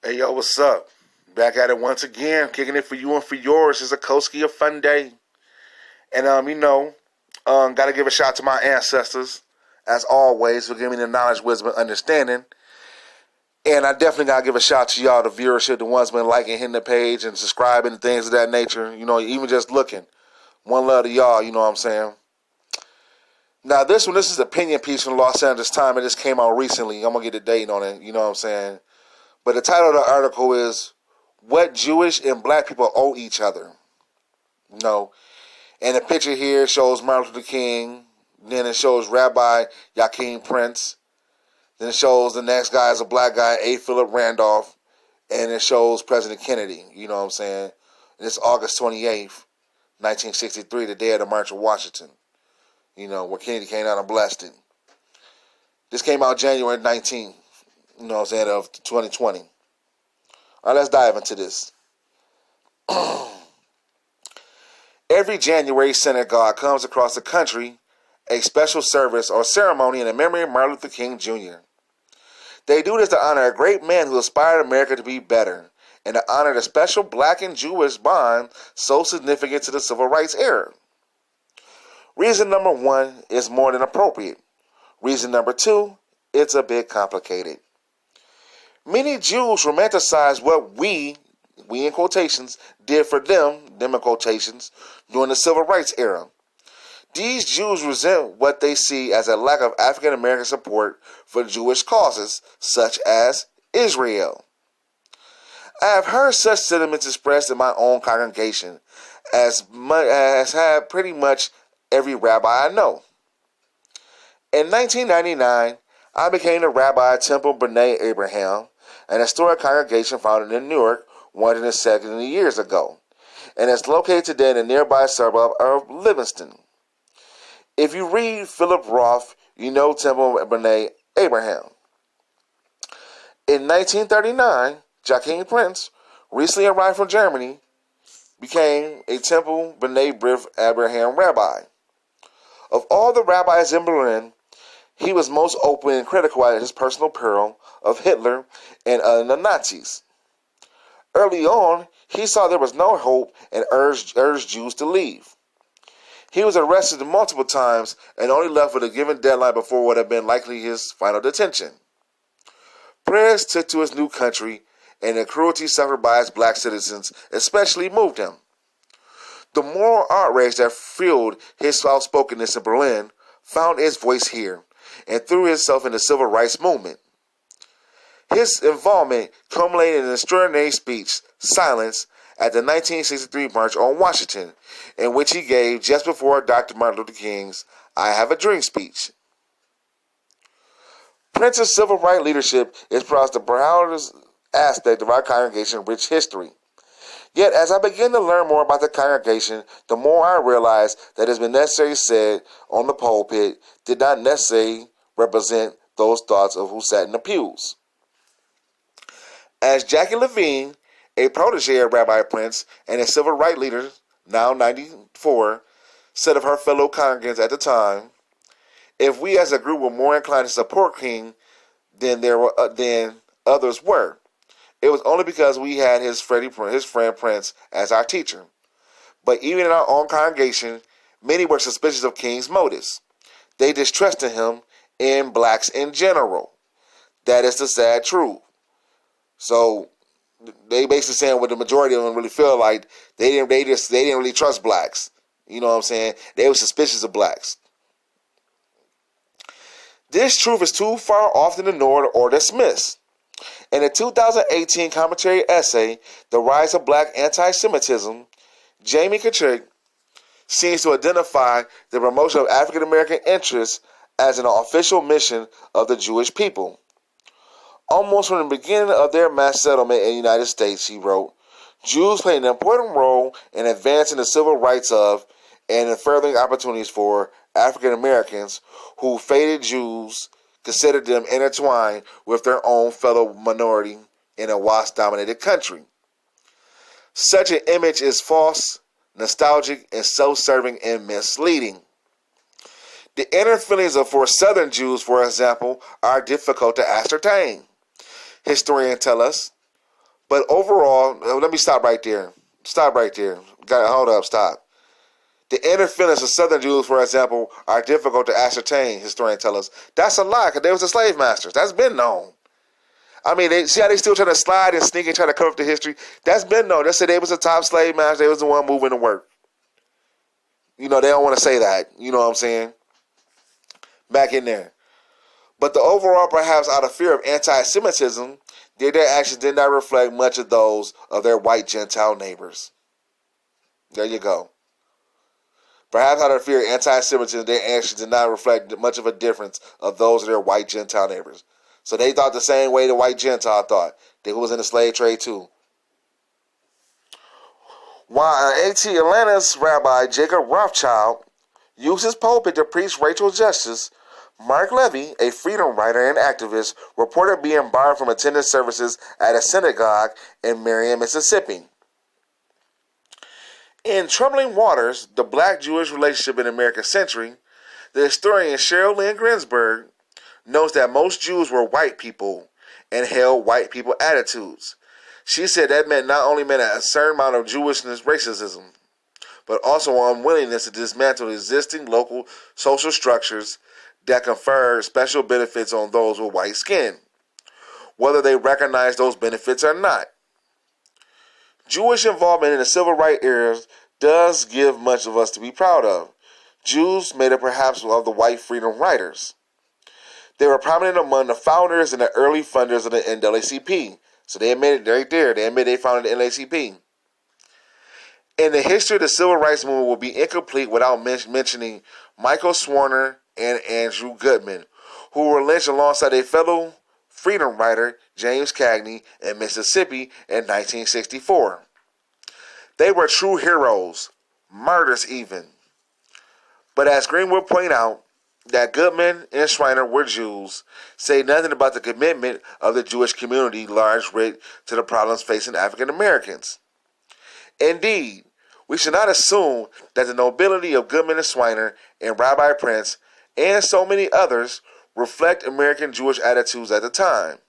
Hey, yo, what's up? Back at it once again, kicking it for you and for yours. It's a Koski, a fun day. And, got to give a shout to my ancestors, as always, for giving me the knowledge, wisdom, and understanding. And I definitely got to give a shout to y'all, the viewership, the ones been liking, hitting the page, and subscribing, and things of that nature. Even just looking. One love to y'all, you know what I'm saying? Now, this is an opinion piece from Los Angeles Times. It just came out recently. I'm going to get the date on it, you know what I'm saying? But the title of the article is What Jewish and Black People Owe Each Other. And the picture here shows Martin Luther King. Then it shows Rabbi Joachim Prince. Then it shows the next guy is a black guy, A. Philip Randolph. And it shows President Kennedy. You know what I'm saying? And it's August 28th, 1963, the day of the March of Washington. Where Kennedy came out and blessed it. This came out January 19th. Of 2020. All right, let's dive into this. Every January, synagogue comes across the country a special service or ceremony in the memory of Martin Luther King Jr. They do this to honor a great man who inspired America to be better and to honor the special black and Jewish bond so significant to the civil rights era. Reason number one is more than appropriate. Reason number two, it's a bit complicated. Many Jews romanticize what we in quotations, did for them in quotations, during the civil rights era. These Jews resent what they see as a lack of African American support for Jewish causes, such as Israel. I have heard such sentiments expressed in my own congregation, as have pretty much every rabbi I know. In 1999, I became the rabbi at Temple B'nai Abraham, an historic congregation founded in Newark 170 years ago, and it's located today in the nearby suburb of Livingston. If you read Philip Roth, you know Temple B'nai Abraham. In 1939, Joachim Prince, recently arrived from Germany, became a Temple B'nai Abraham rabbi. Of all the rabbis in Berlin, he was most open and critical at his personal peril of Hitler and the Nazis. Early on, he saw there was no hope and urged Jews to leave. He was arrested multiple times and only left with a given deadline before what would have been likely his final detention. Prince took to his new country, and the cruelty suffered by its black citizens especially moved him. The moral outrage that fueled his outspokenness in Berlin found its voice here and threw itself in the civil rights movement. His involvement culminated in an extraordinary speech, Silence, at the 1963 March on Washington, in which he gave just before Dr. Martin Luther King's I Have a Dream speech. Prince's civil rights leadership is perhaps the proudest aspect of our congregation's rich history. Yet, as I began to learn more about the congregation, the more I realized that it has been necessarily said on the pulpit did not necessarily represent those thoughts of who sat in the pews. As Jackie Levine, a protege of Rabbi Prince and a civil rights leader, now 94, said of her fellow congregants at the time, if we as a group were more inclined to support King than others were, it was only because we had his friend Prince as our teacher. But even in our own congregation, many were suspicious of King's motives. They distrusted him and blacks in general. That is the sad truth. So they basically saying what the majority of them really feel like they didn't really trust blacks. You know what I'm saying? They were suspicious of blacks. This truth is too far often ignored or dismissed. In a 2018 commentary essay, The Rise of Black Anti-Semitism, Jamie Kirchick seems to identify the promotion of African American interests as an official mission of the Jewish people. Almost from the beginning of their mass settlement in the United States, he wrote, Jews played an important role in advancing the civil rights of and in furthering opportunities for African Americans who faded Jews considered them intertwined with their own fellow minority in a white-dominated country. Such an image is false, nostalgic, and self-serving and misleading. The inner feelings of for Southern Jews, for example, are difficult to ascertain. Historians tell us, But overall, let me stop right there. Stop right there. Hold up, stop. The inner feelings of Southern Jews, for example, are difficult to ascertain, historians tell us. That's a lie, because they was the slave masters. That's been known. I mean, see how they still trying to slide and sneak and try to cover up the history? That's been known. They said they was the top slave master. They was the one moving the work. They don't want to say that. You know what I'm saying? Back in there. But the overall, perhaps out of fear of anti-Semitism, their actions did not reflect much of those of their white Gentile neighbors. There you go. Perhaps out of fear of anti-Semitism, their actions did not reflect much of a difference of those of their white Gentile neighbors. So they thought the same way the white Gentile thought. They was in the slave trade too. While A.T. Atlanta's Rabbi Jacob Rothschild used his pulpit to preach racial justice, Mark Levy, a freedom writer and activist, reported being barred from attending services at a synagogue in Marion, Mississippi. In Troubling Waters, the Black-Jewish Relationship in the American Century, the historian Cheryl Lynn Ginsburg notes that most Jews were white people and held white people attitudes. She said that not only meant a certain amount of Jewishness racism, but also an unwillingness to dismantle existing local social structures that confer special benefits on those with white skin, whether they recognize those benefits or not. Jewish involvement in the civil rights era does give much of us to be proud of. Jews made up perhaps of the white freedom writers. They were prominent among the founders and the early funders of the NAACP. So they admitted right there. They admitted they founded the NAACP. In the history of the civil rights movement will be incomplete without mentioning Michael Swarner and Andrew Goodman, who were lynched alongside a fellow freedom writer, James Cagney, in Mississippi in 1964. They were true heroes, martyrs even. But as Greenwood pointed out, that Goodman and Schreiner were Jews say nothing about the commitment of the Jewish community large writ to the problems facing African Americans. Indeed, we should not assume that the nobility of Goodman and Schreiner and Rabbi Prince and so many others reflect American Jewish attitudes at the time.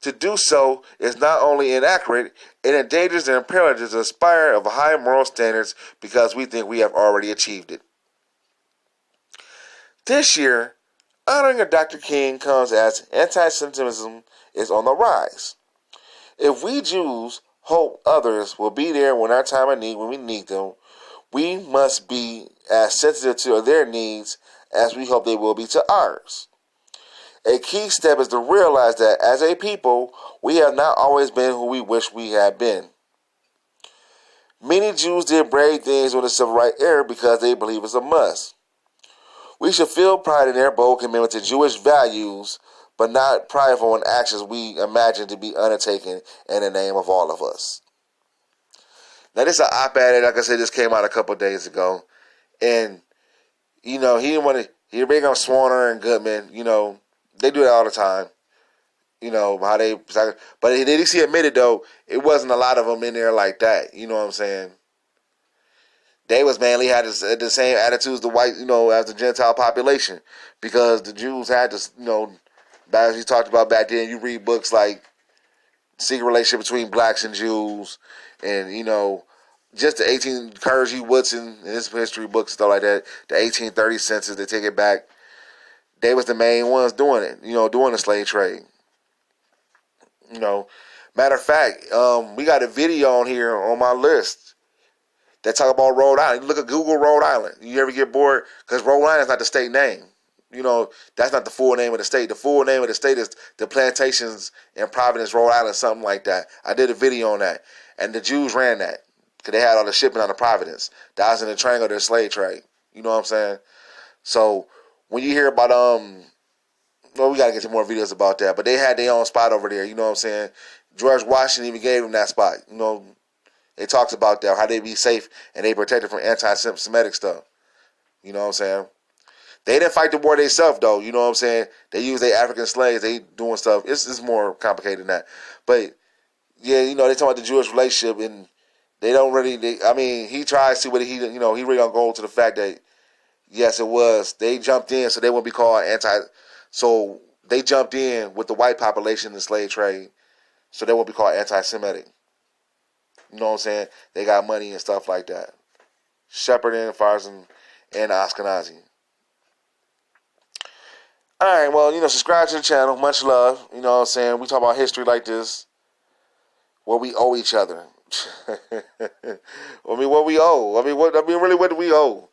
To do so is not only inaccurate, it endangers the imperative to aspire of high moral standards because we think we have already achieved it. This year, honoring of Dr. King comes as anti-Semitism is on the rise. If we Jews hope others will be there when our time of need, when we need them, we must be as sensitive to their needs as we hope they will be to ours. A key step is to realize that as a people, we have not always been who we wish we had been. Many Jews did brave things in the civil rights era because they believe it's a must. We should feel pride in their bold commitment to Jewish values, but not prideful in actions we imagine to be undertaken in the name of all of us. Now, this is an op-ed, like I said, this came out a couple of days ago. And, he didn't want to, he bring up Swarner and Goodman, they do that all the time. How they, but at least he admitted, though, it wasn't a lot of them in there like that. You know what I'm saying? They was mainly had the same attitudes the white, as the Gentile population, because the Jews had this, as you talked about back then. You read books like Secret Relationship Between Blacks and Jews, and just the 18 Courage E. Woodson and his history books, stuff like that. The 1830 census, they take it back. They was the main ones doing it, doing the slave trade. Matter of fact, we got a video on here on my list that talk about Rhode Island. You look at Google Rhode Island. You ever get bored? Because Rhode Island is not the state name. That's not the full name of the state. The full name of the state is the Plantations in Providence, Rhode Island, something like that. I did a video on that. And the Jews ran that because they had all the shipping on the Providence. That was in the triangle of their slave trade. You know what I'm saying? So when you hear about, we got to get to more videos about that. But they had their own spot over there. You know what I'm saying? George Washington even gave them that spot. It talks about that, how they be safe and they protected from anti-Semitic stuff. You know what I'm saying? They didn't fight the war themselves, though. You know what I'm saying? They used their African slaves. They doing stuff. It's more complicated than that. But, yeah, they talk about the Jewish relationship, and they don't really, he tries to, but he really don't go to the fact that, yes, it was. They jumped in, so they wouldn't be called so they jumped in with the white population in the slave trade. So they will be called anti-Semitic. You know what I'm saying? They got money and stuff like that. Shepherding, Farzan, and Ashkenazi. Alright, well, subscribe to the channel. Much love. You know what I'm saying? We talk about history like this. What we owe each other. What we owe. Really, what do we owe?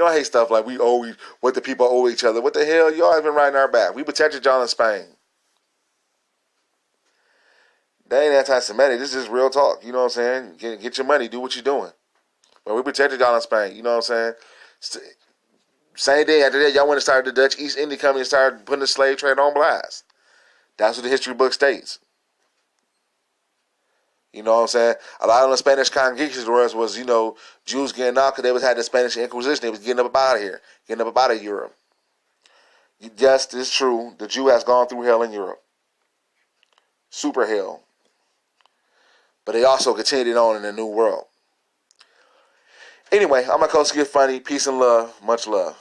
I hate stuff like we owe, what the people owe each other. What the hell? Y'all have been riding our back. We protected y'all in Spain. That ain't anti-Semitic. This is real talk. You know what I'm saying? Get your money. Do what you're doing. But we protected y'all in Spain. You know what I'm saying? Same day after that, y'all went and started the Dutch East India Company and started putting the slave trade on blast. That's what the history book states. You know what I'm saying? A lot of the Spanish congregations was Jews getting out because they had the Spanish Inquisition. They was getting up out of here, getting up out of Europe. Yes, it's true. The Jew has gone through hell in Europe. Super hell. But they also continued on in the New World. Anyway, I'm Iskosi. Get funny. Peace and love. Much love.